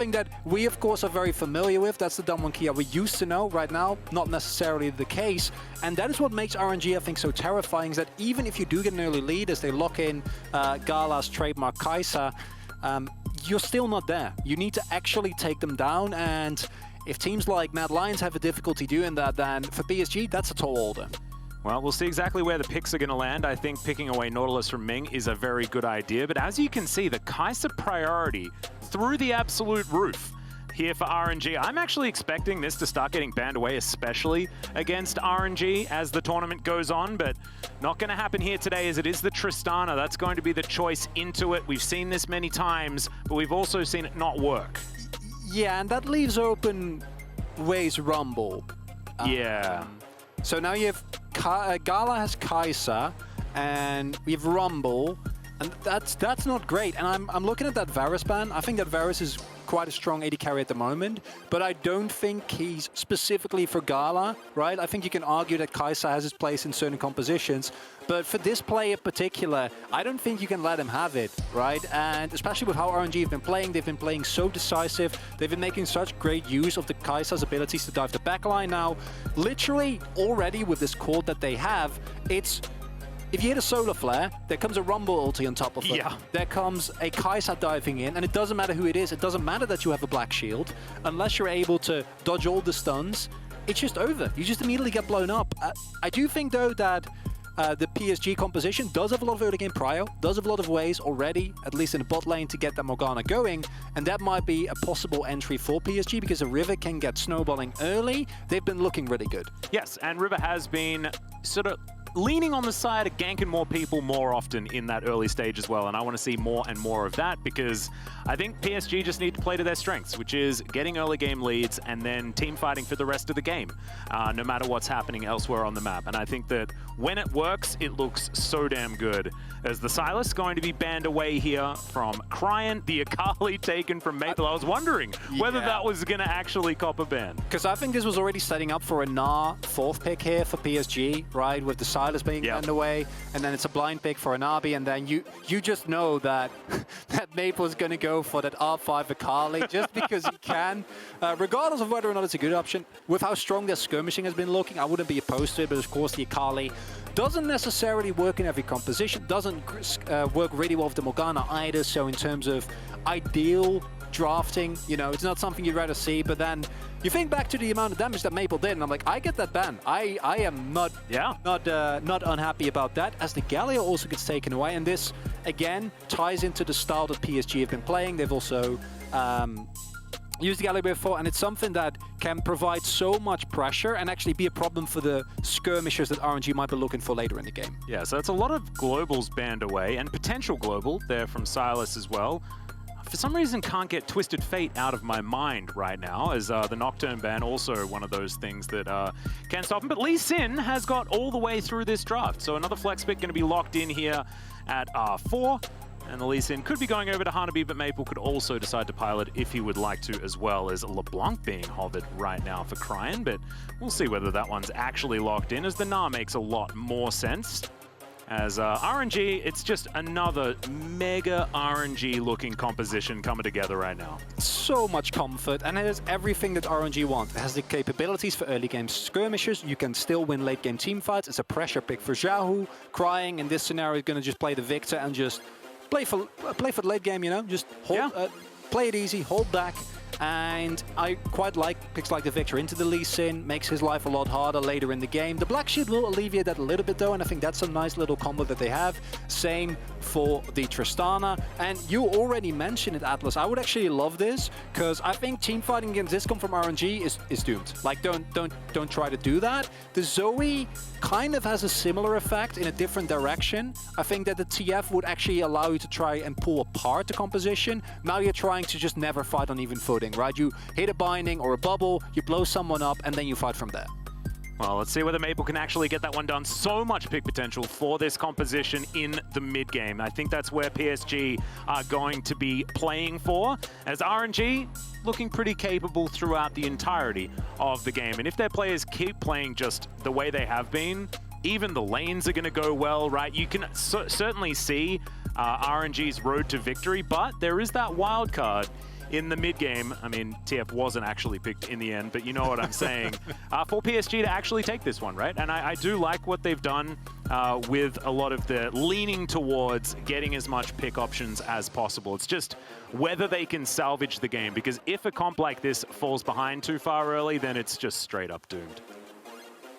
Something that we, of course, are very familiar with. That's the Damwon Kia we used to know. Right now, not necessarily the case. And that is what makes RNG, I think, so terrifying, is that even if you do get an early lead as they lock in Gala's trademark Kaisa, you're still not there. You need to actually take them down, and if teams like Mad Lions have a difficulty doing that, then for PSG, that's a tall order. Well, we'll see exactly where the picks are going to land. I think picking away Nautilus from Ming is a very good idea, but as you can see, the Kaisa priority through the absolute roof here for RNG. I'm actually expecting this to start getting banned away, especially against RNG as the tournament goes on, but not going to happen here today, as it is the Tristana. That's going to be the choice into it. We've seen this many times, but we've also seen it not work. Yeah, and that leaves open Way's Rumble. Yeah. So now you have Gala has Kaisa, and we have Rumble, and that's not great. And I'm looking at that Varus ban. I think that Varus is quite a strong AD carry at the moment, but I don't think he's specifically for Gala, right? I think you can argue that Kaisa has his place in certain compositions, but for this play in particular, I don't think you can let him have it, right? And especially with how RNG have been playing, they've been playing so decisive, they've been making such great use of the Kaisa's abilities to dive the backline now. Literally, already with this cord that they have, it's if you hit a Solar Flare, there comes a Rumble ulti on top of it. Yeah. There comes a Kaisa diving in, and it doesn't matter who it is. It doesn't matter that you have a black shield. Unless you're able to dodge all the stuns, it's just over. You just immediately get blown up. I do think, though, that the PSG composition does have a lot of early game prio, does have a lot of ways already, at least in the bot lane, to get that Morgana going, and that might be a possible entry for PSG because the River can get snowballing early. They've been looking really good. Yes, and River has been sort of leaning on the side of ganking more people more often in that early stage as well, and I want to see more and more of that because I think PSG just need to play to their strengths, which is getting early game leads and then team fighting for the rest of the game, no matter what's happening elsewhere on the map. And I think that when it works, it looks so damn good. As the Silas going to be banned away here from Cryin, the Akali taken from Maple. I was wondering whether that was going to actually cop a ban. Because I think this was already setting up for a Gnar 4th pick here for PSG, right, with the Silas being banned away, and then it's a blind pick for Hanabi, and then you just know that that Maple's going to go for that R5 Akali just because he can, regardless of whether or not it's a good option. With how strong their skirmishing has been looking, I wouldn't be opposed to it, but of course the Akali doesn't necessarily work in every composition, doesn't work really well with the Morgana either, so in terms of ideal drafting, you know, it's not something you'd rather see, but then you think back to the amount of damage that Maple did, and I'm like, I get that ban. I am not unhappy about that, as the Galio also gets taken away, and this, again, ties into the style that PSG have been playing. They've also used the Galio before, and it's something that can provide so much pressure and actually be a problem for the skirmishers that RNG might be looking for later in the game. Yeah, so it's a lot of globals banned away, and potential global there from Silas as well. For some reason, can't get Twisted Fate out of my mind right now, as the Nocturne ban also one of those things that can stop him. But Lee Sin has got all the way through this draft, so another flex pick going to be locked in here at R4. And the Lee Sin could be going over to Hanabi, but Maple could also decide to pilot if he would like to, as well as LeBlanc being hovered right now for Cryin. But we'll see whether that one's actually locked in, as the Gnar makes a lot more sense. As RNG, it's just another mega RNG-looking composition coming together right now. So much comfort, and it has everything that RNG wants. It has the capabilities for early game skirmishers. You can still win late game team fights. It's a pressure pick for Xiaohu. Cryin in this scenario is going to just play the Viktor and just play for the late game, you know? Just hold, play it easy, hold back. And I quite like picks like the Viktor into the Lee Sin, makes his life a lot harder later in the game. The Black Shield will alleviate that a little bit though, and I think that's a nice little combo that they have. Same for the Tristana. And you already mentioned it, Atlus. I would actually love this, because I think team fighting against this from RNG is doomed. Like, don't try to do that. The Zoe kind of has a similar effect in a different direction. I think that the TF would actually allow you to try and pull apart the composition. Now you're trying to just never fight on even footing, right? You hit a binding or a bubble, you blow someone up, and then you fight from there. Well, let's see whether Maple can actually get that one done. So much pick potential for this composition in the mid game. I think that's where PSG are going to be playing for, as RNG looking pretty capable throughout the entirety of the game. And if their players keep playing just the way they have been, even the lanes are going to go well, right? You can certainly see RNG's road to victory, but there is that wild card in the mid-game. I mean, TF wasn't actually picked in the end, but you know what I'm saying. For PSG to actually take this one, right? And I do like what they've done with a lot of the leaning towards getting as much pick options as possible. It's just whether they can salvage the game, because if a comp like this falls behind too far early, then it's just straight up doomed.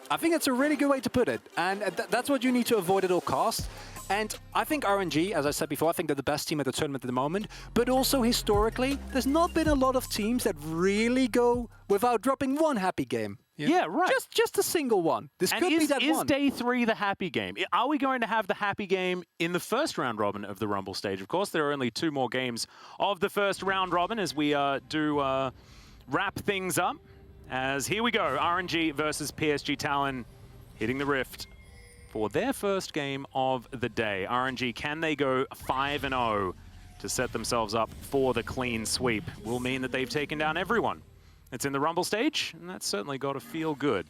I think that's a really good way to put it, and that's what you need to avoid at all costs. And I think RNG, as I said before, I think they're the best team at the tournament at the moment, but also historically, there's not been a lot of teams that really go without dropping one happy game. Yeah, right. Just a single one. This could be that one. Is day 3 the happy game? Are we going to have the happy game in the first round robin of the Rumble stage? Of course, there are only 2 more games of the first round robin as we do wrap things up. As here we go, RNG versus PSG Talon hitting the Rift for their first game of the day. RNG, can they go 5-0 to set themselves up for the clean sweep? Will mean that they've taken down everyone. It's in the Rumble stage, and that's certainly got to feel good.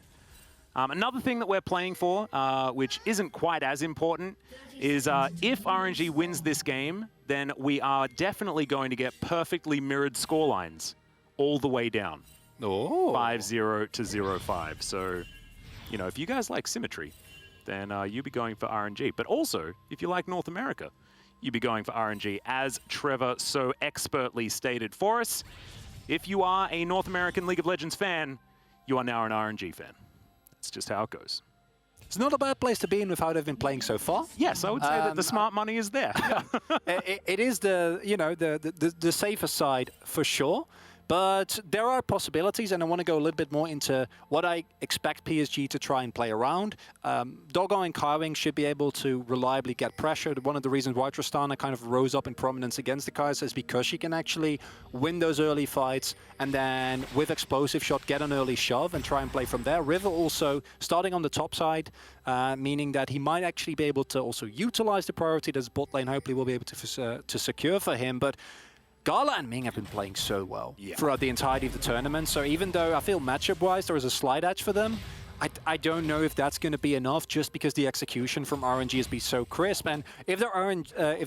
Another thing that we're playing for, which isn't quite as important, is if RNG wins this game, then we are definitely going to get perfectly mirrored scorelines all the way down. Oh. 5-0 to 0-5. So, you know, if you guys like symmetry, then you'd be going for RNG. But also, if you like North America, you'd be going for RNG, as Trevor so expertly stated for us. If you are a North American League of Legends fan, you are now an RNG fan. That's just how it goes. It's not a bad place to be in with how they've been playing so far. Yes, I would say that the smart money is there. It is the safer side for sure. But there are possibilities, and I want to go a little bit more into what I expect PSG to try and play around. Doggo and Kaiwing should be able to reliably get pressured. One of the reasons why Tristana kind of rose up in prominence against the Kaisa is because she can actually win those early fights and then with explosive shot get an early shove and try and play from there. River also starting on the top side, meaning that he might actually be able to also utilize the priority that bot lane hopefully will be able to secure for him. But Gala and Ming have been playing so well throughout the entirety of the tournament. So even though I feel matchup-wise there is a slight edge for them, I don't know if that's going to be enough just because the execution from RNG has been so crisp. And if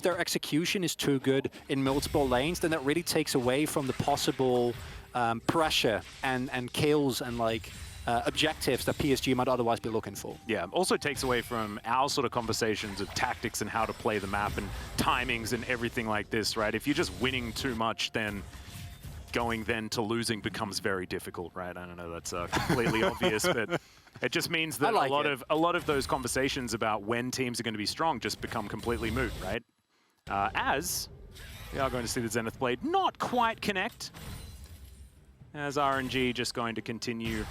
their execution is too good in multiple lanes, then that really takes away from the possible pressure and kills and like objectives that PSG might otherwise be looking for. Yeah, also takes away from our sort of conversations of tactics and how to play the map and timings and everything like this, right? If you're just winning too much, then going then to losing becomes very difficult, right? I don't know, that's completely obvious, but it just means that a lot of those conversations about when teams are going to be strong just become completely moot, right? As we are going to see the Zenith Blade not quite connect, as RNG just going to continue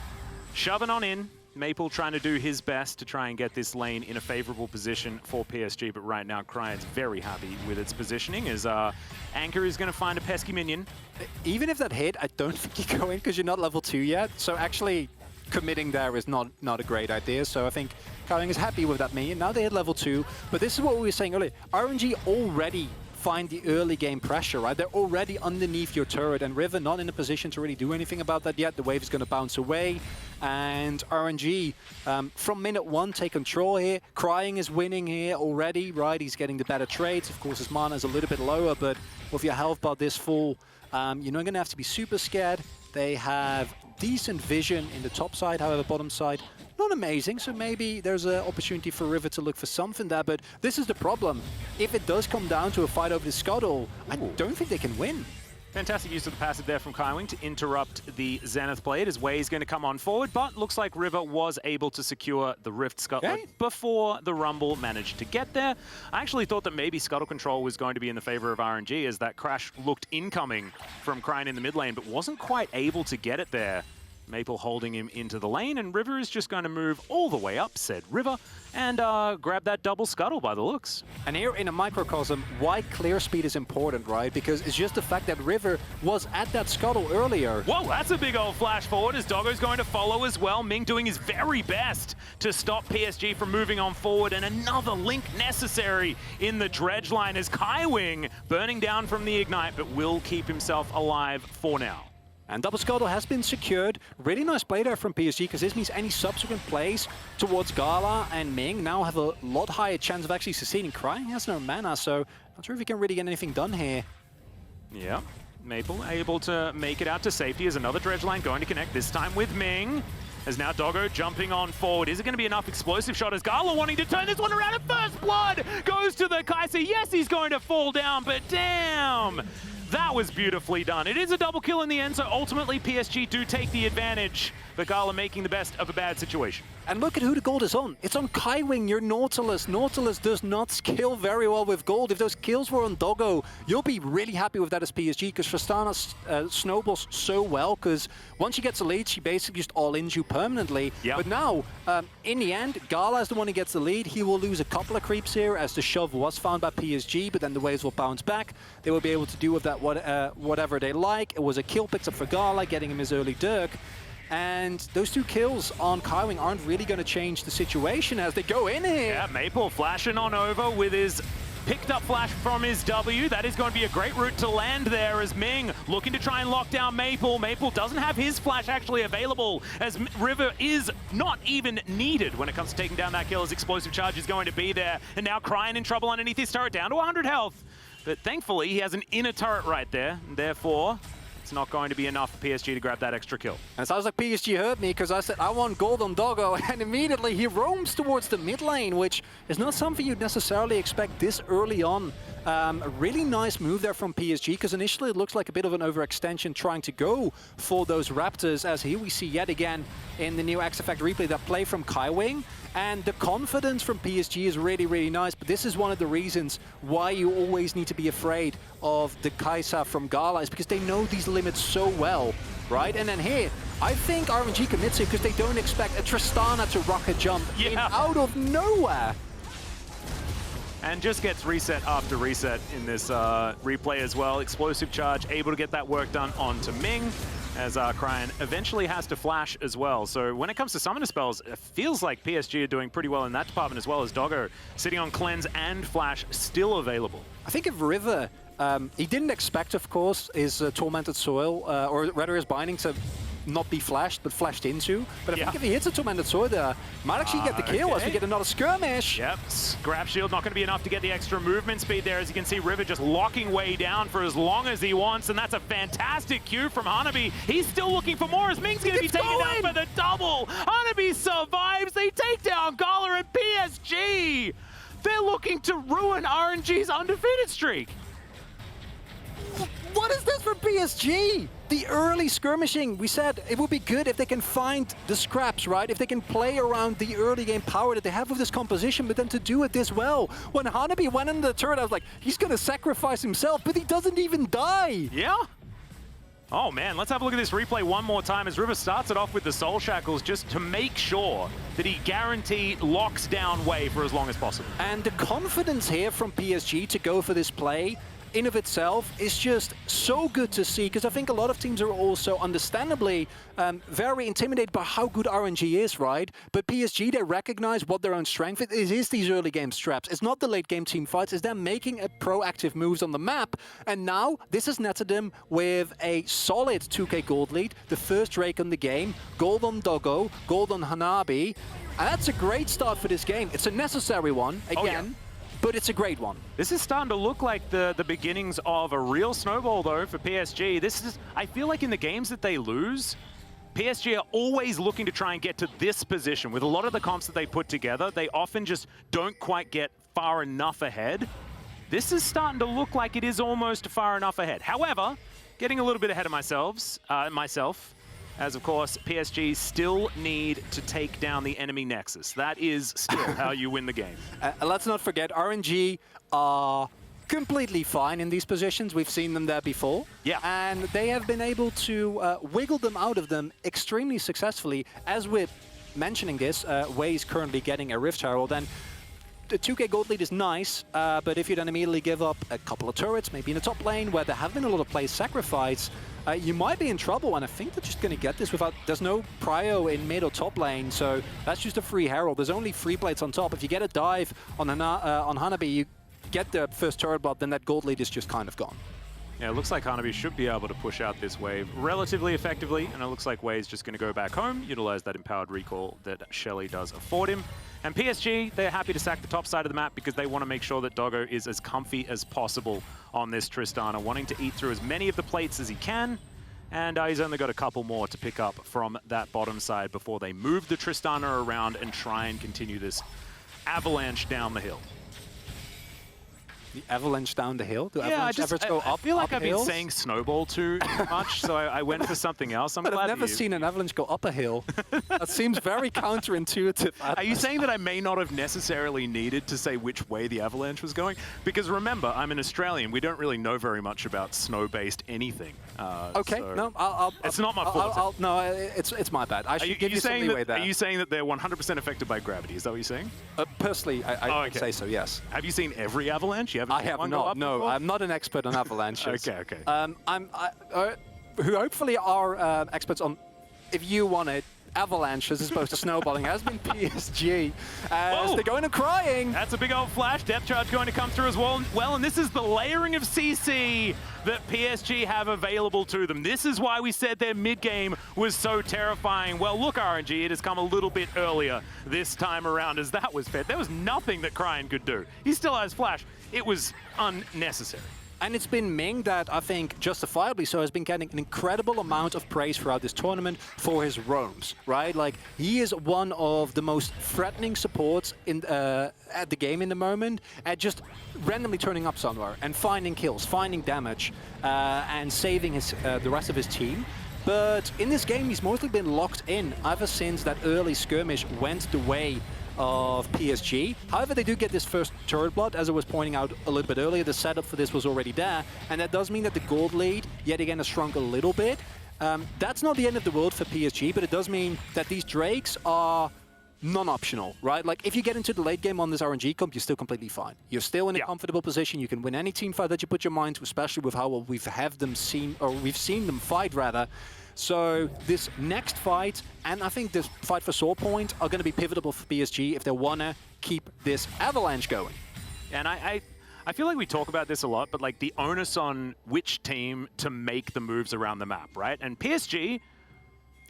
shoving on in. Maple trying to do his best to try and get this lane in a favorable position for PSG, but right now Cryi's very happy with its positioning as Anchor is going to find a pesky minion. Even if that hit, I don't think you go in because you're not level 2 yet, so actually committing there is not a great idea. So I think Kaiwing is happy with that minion. Now they hit level 2, but this is what we were saying earlier. RNG already find the early game pressure, right? They're already underneath your turret, and River not in a position to really do anything about that yet. The wave is going to bounce away, and RNG from minute 1 take control here. Cryin is winning here already, right? He's getting the better trades. Of course, his mana is a little bit lower, but with your health bar this full, you're not going to have to be super scared. They have decent vision in the top side, however, bottom side, not amazing, so maybe there's an opportunity for River to look for something there, but this is the problem. If it does come down to a fight over the scuttle, I don't think they can win. Fantastic use of the passive there from Kaiwing to interrupt the Zenith Blade as Wei is going to come on forward, but looks like River was able to secure the Rift Scuttle before the Rumble managed to get there. I actually thought that maybe Scuttle control was going to be in the favor of RNG as that crash looked incoming from Cryin in the mid lane, but wasn't quite able to get it there. Maple holding him into the lane, and River is just going to move all the way up, said River, and grab that double scuttle by the looks. And here in a microcosm, why clear speed is important, right? Because it's just the fact that River was at that scuttle earlier. Whoa, that's a big old flash forward as Doggo's going to follow as well. Ming doing his very best to stop PSG from moving on forward, and another link necessary in the dredge line as Kaiwing burning down from the Ignite, but will keep himself alive for now. And double scuttle has been secured. Really nice play there from PSG, because this means any subsequent plays towards Gala and Ming now have a lot higher chance of actually succeeding. Cryin has no mana, so not sure if he can really get anything done here. Yeah. Maple able to make it out to safety as another dredge line going to connect, this time with Ming. As now Doggo jumping on forward. Is it going to be enough explosive shot as Gala wanting to turn this one around, and first blood goes to the Kaisa. Yes, he's going to fall down, but damn! That was beautifully done. It is a double kill in the end, so ultimately PSG do take the advantage, but Gala making the best of a bad situation. And look at who the gold is on. It's on Kaiwing, your Nautilus. Nautilus does not skill very well with gold. If those kills were on Doggo, you'll be really happy with that as PSG, because Tristana snowballs so well, because once she gets a lead, she basically just all-ins you permanently. Yep. But now, in the end, Gala is the one who gets the lead. He will lose a couple of creeps here, as the shove was found by PSG, but then the waves will bounce back. They will be able to do with that whatever they like. It was a kill picked up for Gala, getting him his early Dirk. And those 2 kills on Kaiwing aren't really going to change the situation as they go in here. Yeah, Maple flashing on over with his picked up flash from his W. That is going to be a great route to land there as Ming looking to try and lock down Maple. Maple doesn't have his flash actually available as River is not even needed when it comes to taking down that kill. His explosive charge is going to be there. And now Cryin in trouble underneath his turret, down to 100 health. But thankfully he has an inner turret right there, and therefore it's not going to be enough for PSG to grab that extra kill. And it sounds like PSG heard me, because I said I want gold on Doggo, and immediately he roams towards the mid lane, which is not something you'd necessarily expect this early on. A really nice move there from PSG, because initially it looks like a bit of an overextension trying to go for those Raptors, as here we see yet again in the new X Effect replay that play from Kaiwing. And the confidence from PSG is really, really nice, but this is one of the reasons why you always need to be afraid of the Kaisa from Gala, is because they know these limits so well, right? And then here, I think RNG commits it because they don't expect a Tristana to rocket jump in out of nowhere. And just gets reset after reset in this replay as well. Explosive charge, able to get that work done onto Ming, as Cryin eventually has to flash as well. So when it comes to summoner spells, it feels like PSG are doing pretty well in that department, as well as Doggo sitting on cleanse and flash still available. I think if River, he didn't expect, of course, his Tormented Soil, or rather his binding to not be flashed, but flashed into. But I think if he hits a Tormented Soil there, might actually get the kill as we get another skirmish. Yep, grab shield not going to be enough to get the extra movement speed there. As you can see, River just locking way down for as long as he wants, and that's a fantastic cue from Hanabi. He's still looking for more as Ming's going to be taken down for the double. Hanabi survives. They take down Gala and PSG. They're looking to ruin RNG's undefeated streak. What is this for PSG? The early skirmishing, we said it would be good if they can find the scraps, right? If they can play around the early game power that they have with this composition, but then to do it this well. When Hanabi went in the turret, I was like, he's going to sacrifice himself, but he doesn't even die. Yeah. Oh man, let's have a look at this replay one more time as River starts it off with the Soul Shackles just to make sure that he guaranteed locks down Wei for as long as possible. And the confidence here from PSG to go for this play in of itself is just so good to see, because I think a lot of teams are also understandably very intimidated by how good RNG is, right? But PSG, they recognize what their own strength is. It is these early game straps. It's not the late game team fights. It's them making a proactive moves on the map. And now this has netted them with a solid 2k gold lead, the first Drake on the game, gold on Doggo, gold on Hanabi. And that's a great start for this game. It's a necessary one, again. But it's a great one. This is starting to look like the beginnings of a real snowball, though, for PSG. This is, I feel like in the games that they lose, PSG are always looking to try and get to this position. With a lot of the comps that they put together, they often just don't quite get far enough ahead. This is starting to look like it is almost far enough ahead. However, getting a little bit ahead of myself, as of course, PSG still need to take down the enemy Nexus. That is still how you win the game. Let's not forget, RNG are completely fine in these positions. We've seen them there before. Yeah. And they have been able to wiggle them out of them extremely successfully. As we're mentioning this, Wei is currently getting a Rift Herald, and the 2k gold lead is nice, but if you then immediately give up a couple of turrets, maybe in the top lane, where there have been a lot of plays sacrificed, you might be in trouble, and I think they're just going to get this without... There's no prio in mid or top lane, so that's just a free herald. There's only free plates on top. If you get a dive on Hanabi, you get the first turret block, then that gold lead is just kind of gone. Yeah, it looks like Hanabi should be able to push out this wave relatively effectively, and it looks like Wei is just going to go back home, utilize that empowered recall that Shelly does afford him. And PSG, they're happy to sack the top side of the map because they want to make sure that Doggo is as comfy as possible on this Tristana, wanting to eat through as many of the plates as he can. And he's only got a couple more to pick up from that bottom side before they move the Tristana around and try and continue this avalanche down the hill. The avalanche down the hill? Do yeah, avalanche go up? I feel like I've hills? been saying snowball too much, so I went for something else. But I've never seen an avalanche go up a hill. That seems very counterintuitive. Are you saying that I may not have necessarily needed to say which way the avalanche was going? Because remember, I'm an Australian. We don't really know very much about snow-based anything. Okay, so no, it's not my fault. No, it's my bad. I should give you some leeway there. Are you saying that they're 100% affected by gravity? Is that what you're saying? Personally, I would say so, yes. Have you seen every avalanche? I have not. No, I'm not an expert on avalanches. Okay. Who hopefully are experts on, if you want it, avalanches as opposed to snowballing has been PSG. As they're going to Cryin. That's a big old flash. Depth charge going to come through as well. And this is the layering of CC that PSG have available to them. This is why we said their mid-game was so terrifying. Well, look, RNG, it has come a little bit earlier this time around as that was fed. There was nothing that Cryin could do. He still has flash. It was unnecessary. And it's been Ming that, I think, justifiably so, has been getting an incredible amount of praise throughout this tournament for his roams, right? Like, he is one of the most threatening supports in at the game in the moment, at just randomly turning up somewhere and finding kills, finding damage, and saving his the rest of his team. But in this game, he's mostly been locked in ever since that early skirmish went the way of PSG. However, they do get this first turret blood, as I was pointing out a little bit earlier. The setup for this was already there, and that does mean that the gold lead, yet again, has shrunk a little bit. That's not the end of the world for PSG, but it does mean that these Drakes are non-optional, right? Like, if you get into the late game on this RNG comp, you're still completely fine. You're still in a comfortable position. You can win any team fight that you put your mind to, especially with how well we've seen them fight, rather. So this next fight, and I think this fight for Sword Point, are going to be pivotal for PSG if they want to keep this avalanche going. And I feel like we talk about this a lot, but like the onus on which team to make the moves around the map, right? And PSG,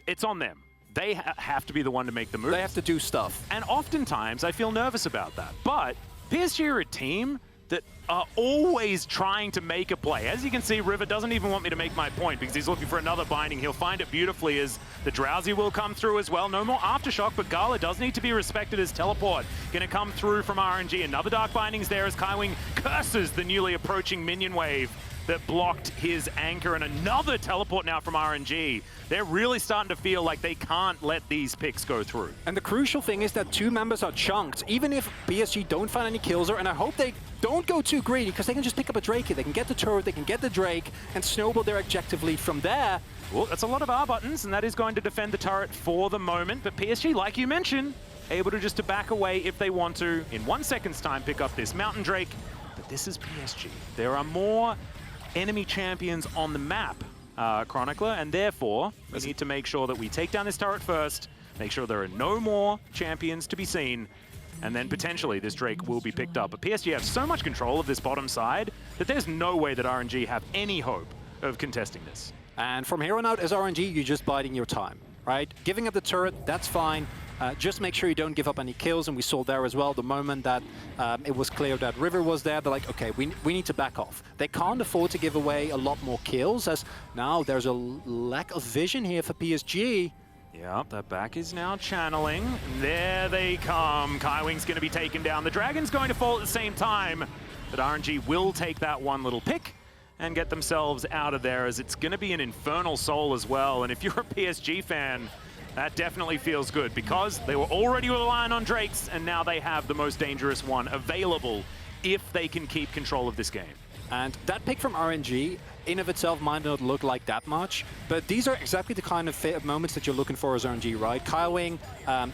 it's on them. They have to be the one to make the moves. They have to do stuff. And oftentimes I feel nervous about that. But PSG are a team that are always trying to make a play. As you can see, River doesn't even want me to make my point because he's looking for another binding. He'll find it beautifully as the Drowsy will come through as well. No more Aftershock, but Gala does need to be respected as teleport. Gonna come through from RNG. Another Dark Binding's there as Kaiwing curses the newly approaching minion wave that blocked his anchor, and another teleport now from RNG. They're really starting to feel like they can't let these picks go through. And the crucial thing is that two members are chunked. Even if PSG don't find any kills, and I hope they don't go too greedy, because they can just pick up a Drake here. They can get the turret, they can get the Drake, and snowball their objective lead from there. Well, that's a lot of R buttons, and that is going to defend the turret for the moment. But PSG, like you mentioned, able to just to back away if they want to. In 1 second's time, pick up this Mountain Drake. But this is PSG. There are more enemy champions on the map, Chronicler, and therefore we need to make sure that we take down this turret first, make sure there are no more champions to be seen, and then potentially this Drake will be picked up. But PSG have so much control of this bottom side that there's no way that RNG have any hope of contesting this. And from here on out, as RNG, you're just biding your time, right? Giving up the turret, that's fine. Just make sure you don't give up any kills, and we saw there as well the moment that it was clear that River was there, they're like, okay, we need to back off. They can't afford to give away a lot more kills, as now there's a lack of vision here for PSG. Yep, the back is now channeling. There they come. Kaiwing's going to be taken down. The Dragon's going to fall at the same time, but RNG will take that one little pick and get themselves out of there, as it's going to be an Infernal Soul as well. And if you're a PSG fan, that definitely feels good because they were already relying on Drakes, and now they have the most dangerous one available if they can keep control of this game. And that pick from RNG in of itself might not look like that much, but these are exactly the kind of moments that you're looking for as RNG, right? Kaiwing,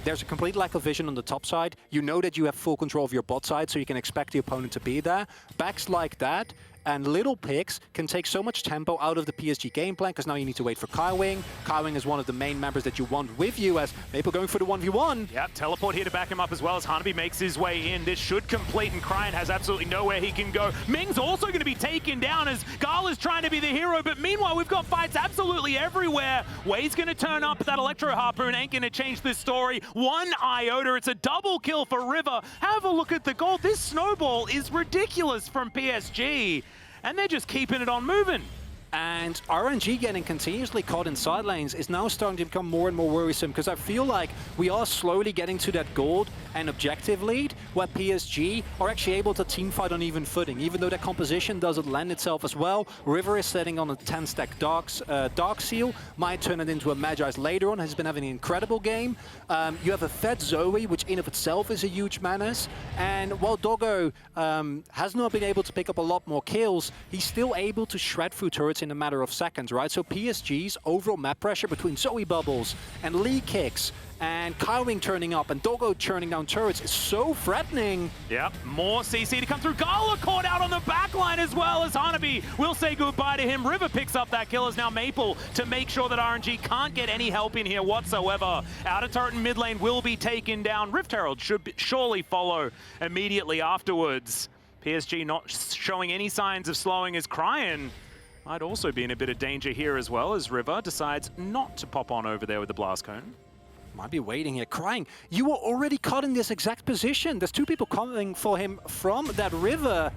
there's a complete lack of vision on the top side. You know that you have full control of your bot side, so you can expect the opponent to be there. Backs like that, and little picks can take so much tempo out of the PSG game plan, because now you need to wait for Kaiwing. Kaiwing is one of the main members that you want with you, as Maple going for the 1v1. Yep, teleport here to back him up as well as Hanabi makes his way in. This should complete, and Cryin has absolutely nowhere he can go. Ming's also going to be taken down as Gala's trying to be the hero, but meanwhile we've got fights absolutely everywhere. Way's going to turn up, that Electro Harpoon ain't going to change this story. 1 iota, it's a double kill for River. Have a look at the gold. This snowball is ridiculous from PSG, and they're just keeping it on moving. And RNG getting continuously caught in side lanes is now starting to become more and more worrisome, because I feel like we are slowly getting to that gold and objective lead where PSG are actually able to teamfight on even footing, even though their composition doesn't lend itself as well. River is setting on a 10-stack Dark Seal, might turn it into a Magi's later on, has been having an incredible game. You have a fed Zoe, which in of itself is a huge menace, and while Doggo has not been able to pick up a lot more kills, he's still able to shred through turrets in a matter of seconds, right? So PSG's overall map pressure between Zoe bubbles and Lee kicks and Kaiwing turning up and Doggo churning down turrets is so threatening. Yep, more CC to come through. Gala caught out on the backline as well as Hanabi will say goodbye to him. River picks up that kill as now Maple to make sure that RNG can't get any help in here whatsoever. Outer turret and mid lane will be taken down. Rift Herald should surely follow immediately afterwards. PSG not showing any signs of slowing as Cryin might also be in a bit of danger here as well, as River decides not to pop on over there with the blast cone. Might be waiting here. Cryin, you were already caught in this exact position. There's 2 people coming for him from that river.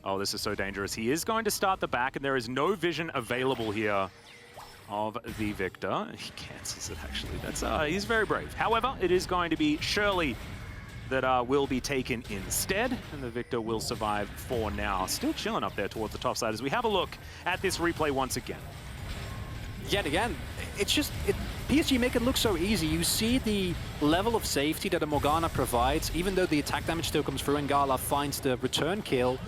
Oh, this is so dangerous. He is going to start the back, and there is no vision available here of the Viktor. He cancels it, actually. That's he's very brave. However, it is going to be Shirley that will be taken instead, and the Viktor will survive for now. Still chilling up there towards the top side as we have a look at this replay once again. Yet again, it's just, PSG make it look so easy. You see the level of safety that a Morgana provides, even though the attack damage still comes through and Gala finds the return kill.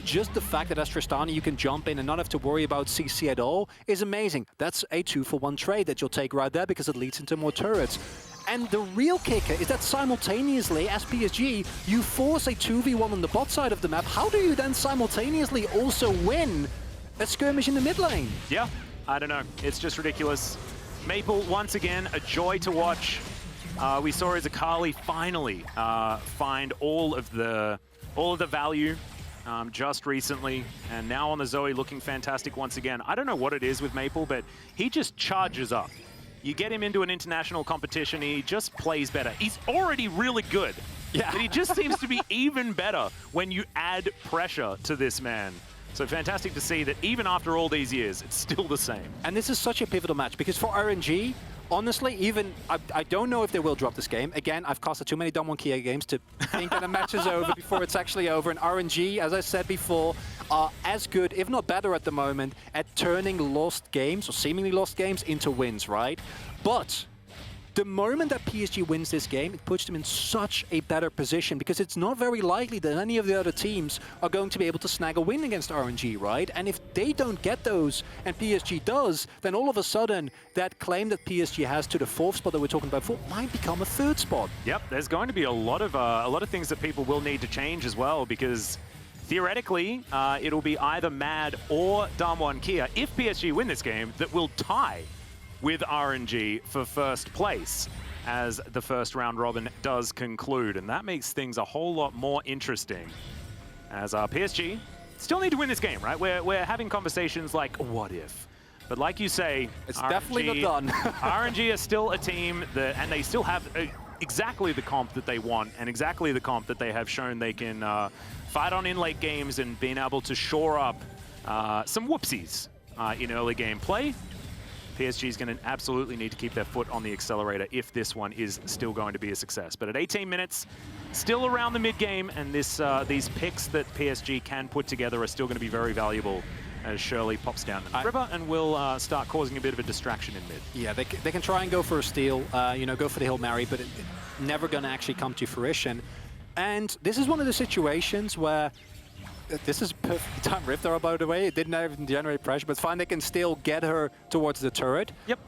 Just the fact that as Tristana you can jump in and not have to worry about CC at all is amazing. That's a 2-for-1 trade that you'll take right there, because it leads into more turrets. And the real kicker is that simultaneously, as PSG, you force a 2v1 on the bot side of the map. How do you then simultaneously also win a skirmish in the mid lane? Yeah, I don't know. It's just ridiculous. Maple, once again, a joy to watch. We saw as Akali finally find all of the value just recently, and now on the Zoe looking fantastic once again. I don't know what it is with Maple, but he just charges up. You get him into an international competition, he just plays better. He's already really good, but he just seems to be even better when you add pressure to this man. So fantastic to see that even after all these years, it's still the same. And this is such a pivotal match, because for RNG, honestly, even I don't know if they will drop this game. Again, I've costed too many Dom 1 Kia games to think that a match is over before it's actually over. And RNG, as I said before, are as good, if not better at the moment, at turning lost games, or seemingly lost games, into wins, right? But the moment that PSG wins this game, it puts them in such a better position, because it's not very likely that any of the other teams are going to be able to snag a win against RNG, right? And if they don't get those and PSG does, then all of a sudden that claim that PSG has to the 4th spot that we're talking about before might become a 3rd spot. Yep, there's going to be a lot of things that people will need to change as well, because theoretically it'll be either Mad or Dom 1 Kia, if PSG win this game, that will tie with RNG for 1st place as the 1st round robin does conclude. And that makes things a whole lot more interesting, as PSG still need to win this game, right? We're having conversations like, what if? But like you say, it's RNG, definitely not done. RNG is still a team that, and they still have exactly the comp that they want, and exactly the comp that they have shown they can fight on in late games, and being able to shore up some whoopsies in early game play. PSG is going to absolutely need to keep their foot on the accelerator if this one is still going to be a success. But at 18 minutes, still around the mid-game, and these picks that PSG can put together are still going to be very valuable, as Shirley pops down the river and will start causing a bit of a distraction in mid. Yeah, they can try and go for a steal, you know, go for the Hail Mary, but it's never going to actually come to fruition. And this is one of the situations where this is perfect time Rift Arrow, by the way. It didn't even generate pressure, but it's fine. They can still get her towards the turret. Yep.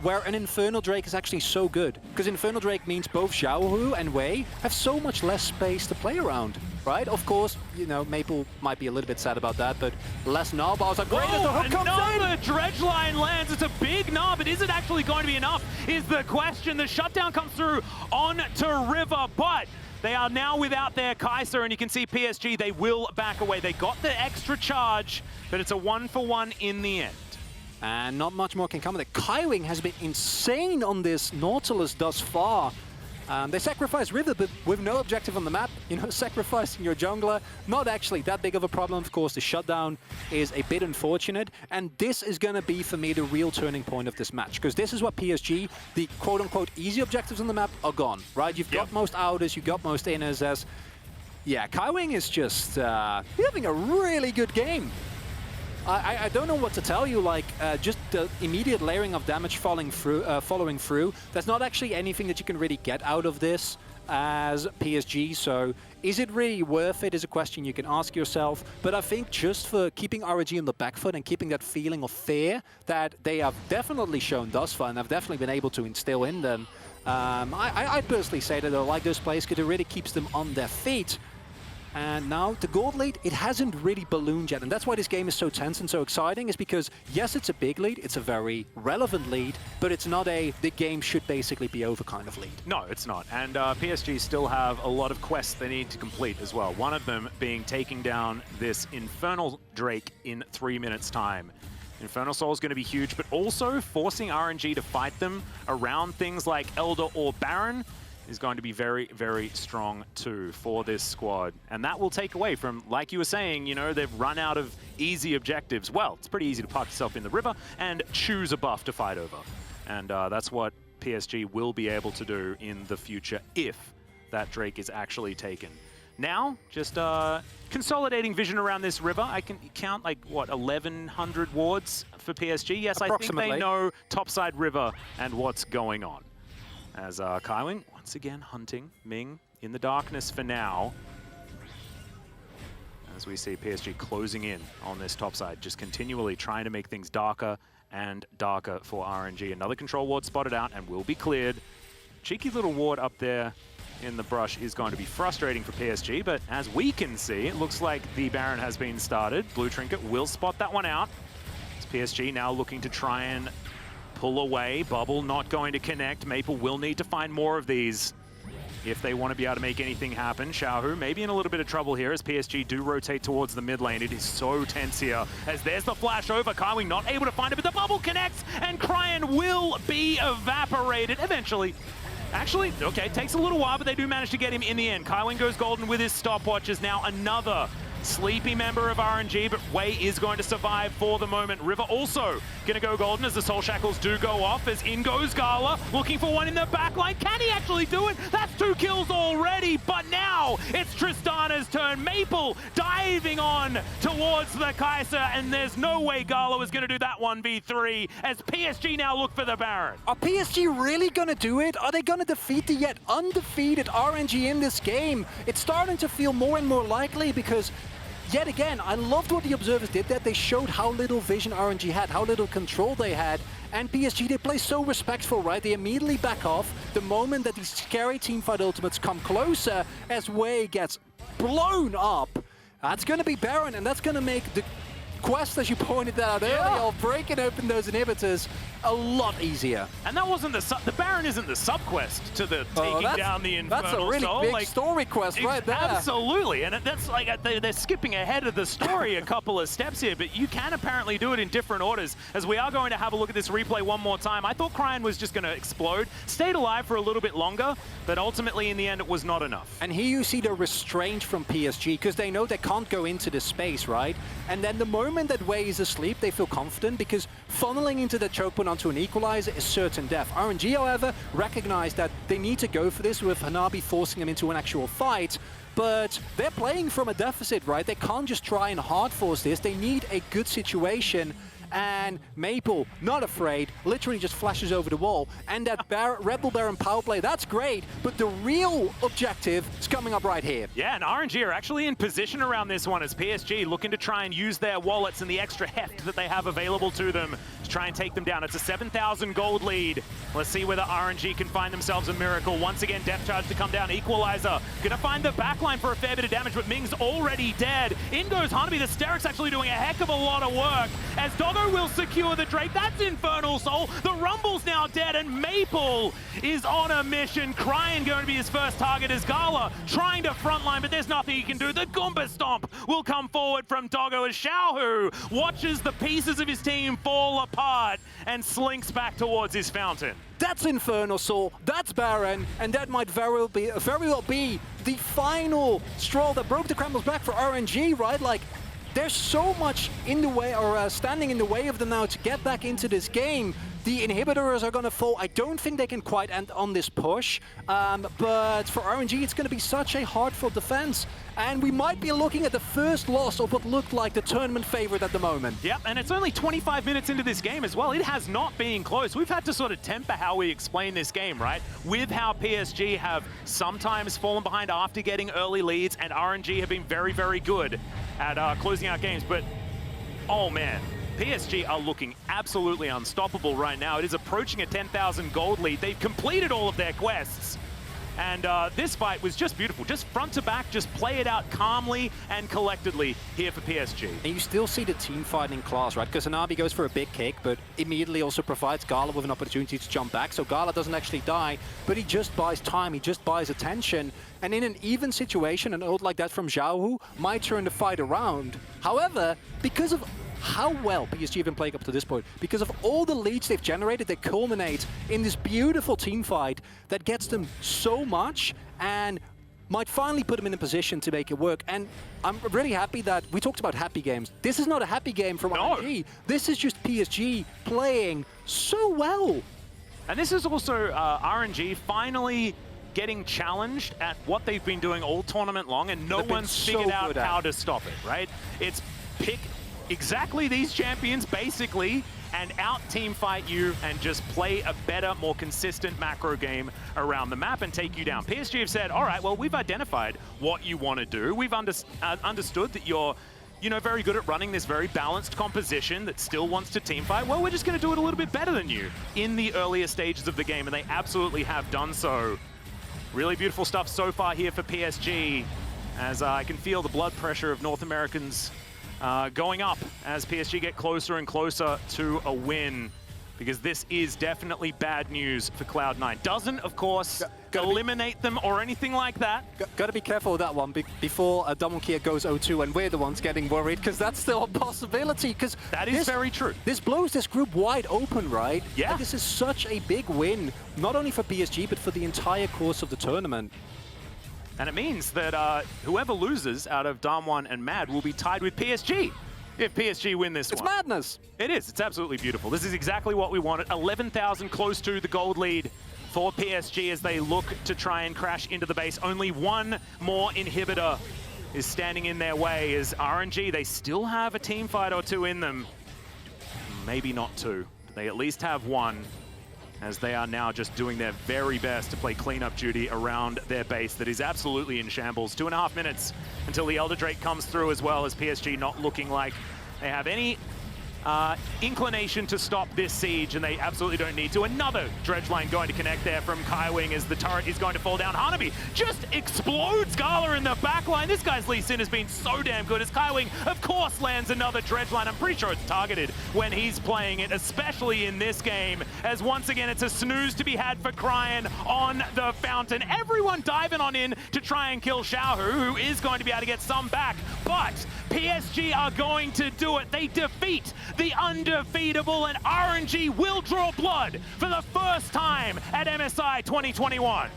Where an Infernal Drake is actually so good, because Infernal Drake means both Xiaohu and Wei have so much less space to play around. right? Of course, you know, Maple might be a little bit sad about that, but less Gnar bars are great as the hook comes in! Another dredge line lands. It's a big Gnar, but is it actually going to be enough? Is the question. The shutdown comes through onto River, but they are now without their Kaisa, and you can see PSG, they will back away. They got the extra charge, but it's a 1-for-1 in the end. And not much more can come with it. Kaiwing has been insane on this Nautilus thus far. They sacrifice River, but with no objective on the map. You know, sacrificing your jungler, not actually that big of a problem. Of course, the shutdown is a bit unfortunate. And this is going to be, for me, the real turning point of this match. Because this is what PSG, the quote-unquote easy objectives on the map are gone, right? You've got most outers, you've got most inners as... Yeah, Kaiwing is just having a really good game. I don't know what to tell you, like, just the immediate layering of damage following through. There's not actually anything that you can really get out of this as PSG, so is it really worth it is a question you can ask yourself. But I think just for keeping RNG on the back foot and keeping that feeling of fear that they have definitely shown thus far and have definitely been able to instill in them, I'd personally say that I like those plays because it really keeps them on their feet. And now the gold lead, it hasn't really ballooned yet. And that's why this game is so tense and so exciting, is because, yes, it's a big lead, it's a very relevant lead, but it's not a the game should basically be over kind of lead. No, it's not. And PSG still have a lot of quests they need to complete as well. One of them being taking down this Infernal Drake in 3 minutes' time. Infernal Soul is going to be huge, but also forcing RNG to fight them around things like Elder or Baron is going to be very, very strong too for this squad. And that will take away from, like you were saying, you know, they've run out of easy objectives. Well, it's pretty easy to park yourself in the river and choose a buff to fight over. And that's what PSG will be able to do in the future if that Drake is actually taken. Now, just consolidating vision around this river. I can count, like, what, 1,100 wards for PSG? Yes, I think they know topside river and what's going on. As Kaiwing, once again, hunting Ming in the darkness for now. As we see PSG closing in on this top side, just continually trying to make things darker and darker for RNG. Another control ward spotted out and will be cleared. Cheeky little ward up there in the brush is going to be frustrating for PSG, but as we can see, it looks like the Baron has been started. Blue Trinket will spot that one out. It's PSG now looking to try and pull away. Bubble not going to connect. Maple will need to find more of these if they want to be able to make anything happen. Xiaohu maybe in a little bit of trouble here as PSG do rotate towards the mid lane. It is so tense here as there's the flash over. Kaiwing not able to find it, but the bubble connects and Cryin will be evaporated eventually. Actually, okay, takes a little while, but they do manage to get him in the end. Kaiwing goes golden with his stopwatch as now another sleepy member of RNG, but Wei is going to survive for the moment. River also going to go golden as the Soul Shackles do go off, as in goes Gala, looking for one in the back line. Can he actually do it? That's 2 kills already, but now it's Tristana's turn. Maple diving on towards the Kaisa, and there's no way Gala is going to do that 1v3 as PSG now look for the Baron. Are PSG really going to do it? Are they going to defeat the yet undefeated RNG in this game? It's starting to feel more and more likely because yet again, I loved what the observers did, that they showed how little vision RNG had, how little control they had, and PSG, they play so respectful, right? They immediately back off the moment that these scary teamfight ultimates come closer as Wei gets blown up. That's going to be Baron, and that's going to make the quest, as you pointed out earlier, of breaking open those inhibitors a lot easier. And that wasn't the Baron isn't the sub-quest to the taking down the Infernal Soul. That's a really big story quest right there. Absolutely, and that's like they're skipping ahead of the story a couple of steps here, but you can apparently do it in different orders, as we are going to have a look at this replay one more time. I thought Cryin was just going to explode, stayed alive for a little bit longer, but ultimately in the end it was not enough. And here you see the restraint from PSG, because they know they can't go into this space, right? And then the moment that Wei is asleep, they feel confident, because funneling into the choke point onto an equalizer is certain death. RNG, however, recognize that they need to go for this with Hanabi forcing them into an actual fight, but they're playing from a deficit, right? They can't just try and hard force this. They need a good situation, and Maple, not afraid, literally just flashes over the wall. And that Red Bull Baron power play, that's great, but the real objective is coming up right here. Yeah, and RNG are actually in position around this one as PSG looking to try and use their wallets and the extra heft that they have available to them to try and take them down. It's a 7,000 gold lead. Let's see whether RNG can find themselves a miracle. Once again, depth charge to come down. Equalizer gonna find the backline for a fair bit of damage, but Ming's already dead. In goes Hanabi. The Steric's actually doing a heck of a lot of work as Doggo will secure the Drake. That's Infernal Soul. The Rumble's now dead, and Maple is on a mission. Cryin going to be his first target as Gala trying to frontline, but there's nothing he can do. The Goomba Stomp will come forward from Doggo as Xiaohu watches the pieces of his team fall apart and slinks back towards his fountain. That's Infernal Soul, that's Baron, and that might very well be the final straw that broke the camel's back for RNG, right? Like, there's so much in the way, or standing in the way of them now to get back into this game. The inhibitors are going to fall. I don't think they can quite end on this push, but for RNG, it's going to be such a hard-fought defense, and we might be looking at the first loss of what looked like the tournament favorite at the moment. Yep, and it's only 25 minutes into this game as well. It has not been close. We've had to sort of temper how we explain this game, right? With how PSG have sometimes fallen behind after getting early leads, and RNG have been very, very good at closing out games, but oh man. PSG are looking absolutely unstoppable right now. It is approaching a 10,000 gold lead. They've completed all of their quests. And this fight was just beautiful. Just front to back, just play it out calmly and collectedly here for PSG. And you still see the team fighting class, right? Because Hanabi goes for a big kick, but immediately also provides Gala with an opportunity to jump back. So Gala doesn't actually die, but he just buys time, he just buys attention. And in an even situation, an ult like that from Xiaohu might turn the fight around. However, because of how well PSG have been playing up to this point, because of all the leads they've generated, they culminate in this beautiful team fight that gets them so much and might finally put them in a position to make it work. And I'm really happy that we talked about happy games. This is not a happy game from RNG. This is just PSG playing so well. And this is also RNG finally getting challenged at what they've been doing all tournament long, and no one's figured out how to stop it, right? It's pick exactly these champions, basically, and out-team fight you and just play a better, more consistent macro game around the map and take you down. PSG have said, all right, well, we've identified what you want to do. We've understood that you're, you know, very good at running this very balanced composition that still wants to team fight. Well, we're just going to do it a little bit better than you in the earlier stages of the game, and they absolutely have done so. Really beautiful stuff so far here for PSG, as I can feel the blood pressure of North Americans going up as PSG get closer and closer to a win, because this is definitely bad news for Cloud9. Doesn't, of course, eliminate them or anything like that. Got to be careful with that one before Damonkia goes 0-2 and we're the ones getting worried, because that's still a possibility. Because that is very true. This blows this group wide open, right? Yeah. And this is such a big win, not only for PSG, but for the entire course of the tournament. And it means that whoever loses out of Damwon and Mad will be tied with PSG if PSG win this one. It's madness. It is. It's absolutely beautiful. This is exactly what we wanted. 11,000 close to the gold lead for PSG as they look to try and crash into the base. Only one more inhibitor is standing in their way as RNG. They still have a team fight or two in them. Maybe not two, but they at least have one, as they are now just doing their very best to play cleanup duty around their base that is absolutely in shambles. 2.5 minutes until the Elder Drake comes through, as well as PSG not looking like they have any inclination to stop this siege, and they absolutely don't need to. Another dredge line going to connect there from Kaiwing as the turret is going to fall down. Hanabi just explodes Gala in the back line. This guy's Lee Sin has been so damn good as Kaiwing, of course, lands another dredge line. I'm pretty sure it's targeted when he's playing it, especially in this game, as once again, it's a snooze to be had for Cryin on the fountain. Everyone diving on in to try and kill Xiaohu, who is going to be able to get some back, but PSG are going to do it. They defeat the undefeatable, and RNG will draw blood for the first time at MSI 2021.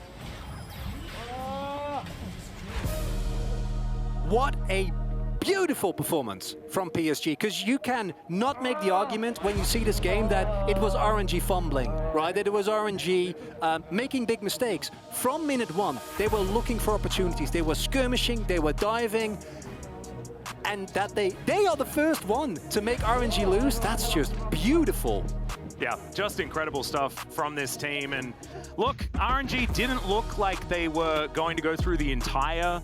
What a beautiful performance from PSG, because you can not make the argument when you see this game that it was RNG fumbling, right? That it was RNG making big mistakes. From minute one, they were looking for opportunities. They were skirmishing, they were diving, and that they are the first one to make RNG lose. That's just beautiful. Yeah, just incredible stuff from this team. And look, RNG didn't look like they were going to go through the entire